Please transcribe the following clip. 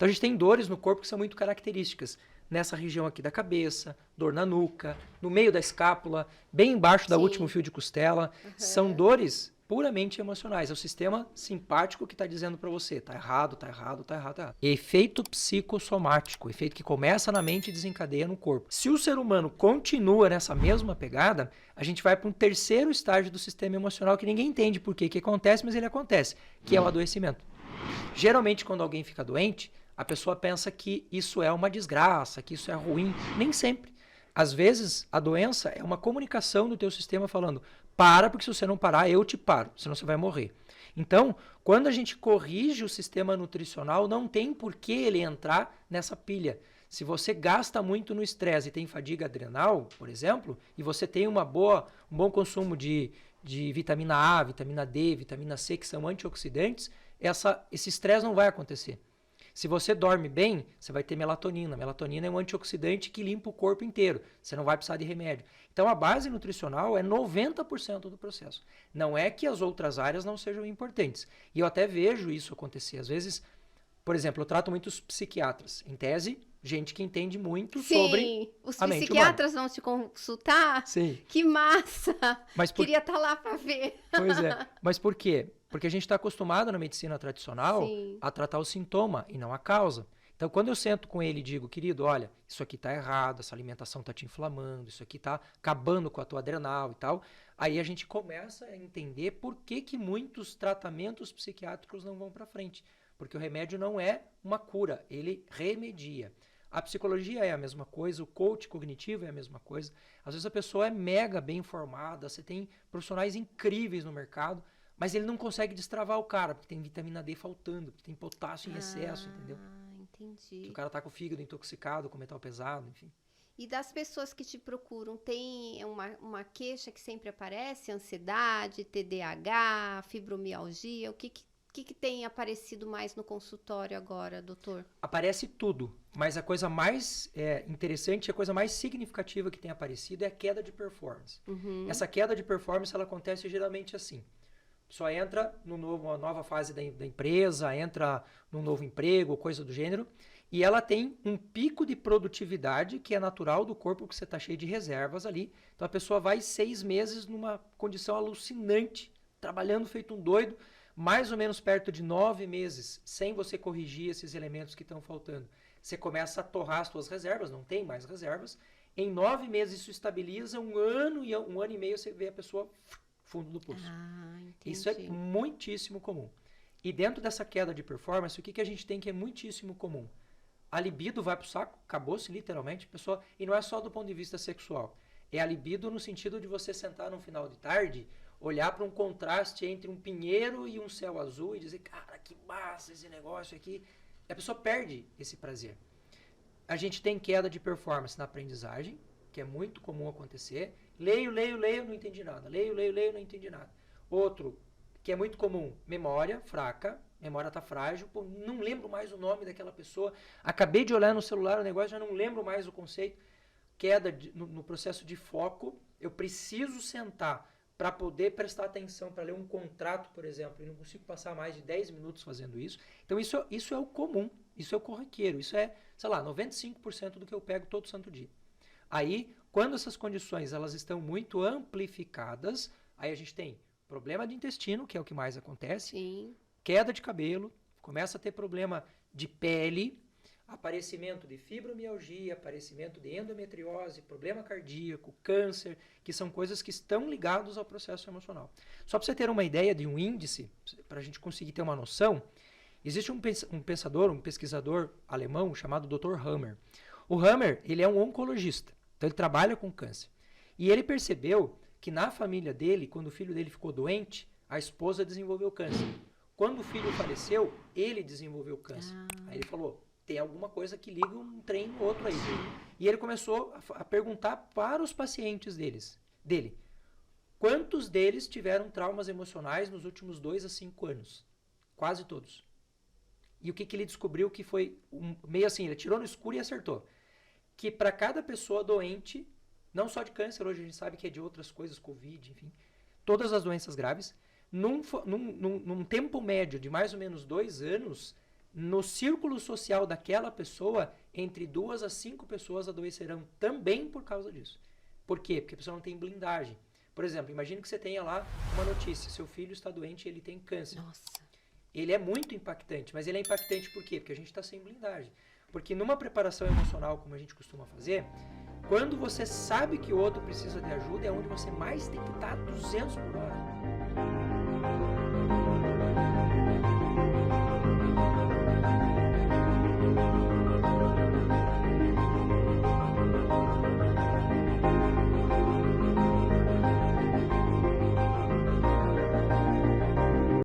Então a gente tem dores no corpo que são muito características. Nessa região aqui da cabeça, dor na nuca, no meio da escápula, bem embaixo da Sim. último fio de costela. São dores puramente emocionais. É o sistema simpático que está dizendo para você, tá errado, tá errado, tá errado, tá errado. Efeito psicossomático, efeito que começa na mente e desencadeia no corpo. Se o ser humano continua nessa mesma pegada, a gente vai para um terceiro estágio do sistema emocional que ninguém entende por que acontece, mas ele acontece, que é o adoecimento. Geralmente, quando alguém fica doente, a pessoa pensa que isso é uma desgraça, que isso é ruim. Nem sempre. Às vezes, a doença é uma comunicação do teu sistema falando, para, porque se você não parar, eu te paro, senão você vai morrer. Então, quando a gente corrige o sistema nutricional, não tem por que ele entrar nessa pilha. Se você gasta muito no estresse e tem fadiga adrenal, por exemplo, e você tem um bom consumo de vitamina A, vitamina D, vitamina C, que são antioxidantes, esse estresse não vai acontecer. Se você dorme bem, você vai ter melatonina. Melatonina é um antioxidante que limpa o corpo inteiro. Você não vai precisar de remédio. Então, a base nutricional é 90% do processo. Não é que as outras áreas não sejam importantes. E eu até vejo isso acontecer. Às vezes, por exemplo, eu trato muitos psiquiatras. Em tese, gente que entende muito sobre Os a mente humana. psiquiatras vão te consultar? Sim. Que massa! Mas Queria estar lá para ver. Pois é. Mas por quê? Porque a gente está acostumado na medicina tradicional Sim. a tratar o sintoma e não a causa. Então, quando eu sento com ele e digo, querido, olha, isso aqui está errado, essa alimentação está te inflamando, isso aqui está acabando com a tua adrenal e tal, aí a gente começa a entender por que muitos tratamentos psiquiátricos não vão para frente. Porque o remédio não é uma cura, ele remedia. A psicologia é a mesma coisa, o coach cognitivo é a mesma coisa. Às vezes a pessoa é mega bem informada, você tem profissionais incríveis no mercado, mas ele não consegue destravar o cara, porque tem vitamina D faltando, porque tem potássio em excesso, entendeu? Entendi. Que o cara tá com o fígado intoxicado, com metal pesado, enfim. E das pessoas que te procuram, tem uma queixa que sempre aparece? Ansiedade, TDAH, fibromialgia? O que tem aparecido mais no consultório agora, doutor? Aparece tudo, mas a coisa mais interessante, a coisa mais significativa que tem aparecido é a queda de performance. Essa queda de performance, ela acontece geralmente assim. Só entra numa nova fase da empresa, entra num novo emprego, coisa do gênero, e ela tem um pico de produtividade que é natural do corpo, porque você está cheio de reservas ali. Então a pessoa vai 6 meses numa condição alucinante, trabalhando feito um doido, mais ou menos perto de 9 meses, sem você corrigir esses elementos que estão faltando. Você começa a torrar as suas reservas, não tem mais reservas. Em 9 meses isso estabiliza, um ano e meio você vê a pessoa fundo do pulso. Entendi. Isso é muitíssimo comum. E dentro dessa queda de performance, o que a gente tem que é muitíssimo comum? A libido vai pro saco, acabou-se literalmente, pessoa, e não é só do ponto de vista sexual. É a libido no sentido de você sentar no final de tarde, olhar para um contraste entre um pinheiro e um céu azul e dizer, cara, que massa esse negócio aqui. E a pessoa perde esse prazer. A gente tem queda de performance na aprendizagem, que é muito comum acontecer. Leio, não entendi nada. Leio, não entendi nada. Outro, que é muito comum, memória fraca, memória está frágil, pô, não lembro mais o nome daquela pessoa, acabei de olhar no celular o negócio, já não lembro mais o conceito. Queda no processo de foco, eu preciso sentar para poder prestar atenção, para ler um contrato, por exemplo, e não consigo passar mais de 10 minutos fazendo isso. Então isso é o comum, isso é o corriqueiro, isso é, sei lá, 95% do que eu pego todo santo dia. Aí, quando essas condições elas estão muito amplificadas, aí a gente tem problema de intestino, que é o que mais acontece, Sim. Queda de cabelo, começa a ter problema de pele, aparecimento de fibromialgia, aparecimento de endometriose, problema cardíaco, câncer, que são coisas que estão ligadas ao processo emocional. Só para você ter uma ideia de um índice, para a gente conseguir ter uma noção, existe um pensador, um pesquisador alemão chamado Dr. Hammer. O Hammer, ele é um oncologista, então ele trabalha com câncer. E ele percebeu que na família dele, quando o filho dele ficou doente, a esposa desenvolveu câncer. Quando o filho faleceu, ele desenvolveu câncer. Aí ele falou, tem alguma coisa que liga um trem no outro aí. E ele começou a perguntar para os pacientes dele, quantos deles tiveram traumas emocionais nos últimos 2 a 5 anos? Quase todos. E o que ele descobriu que foi meio assim, ele tirou no escuro e acertou. Que para cada pessoa doente, não só de câncer, hoje a gente sabe que é de outras coisas, Covid, enfim, todas as doenças graves, num tempo médio de mais ou menos 2 anos, no círculo social daquela pessoa, entre 2 a 5 pessoas adoecerão também por causa disso. Por quê? Porque a pessoa não tem blindagem. Por exemplo, imagine que você tenha lá uma notícia, seu filho está doente e ele tem câncer. Nossa. Ele é muito impactante, mas ele é impactante por quê? Porque a gente está sem blindagem. Porque numa preparação emocional, como a gente costuma fazer, quando você sabe que o outro precisa de ajuda, é onde você mais tem que estar 200 por hora.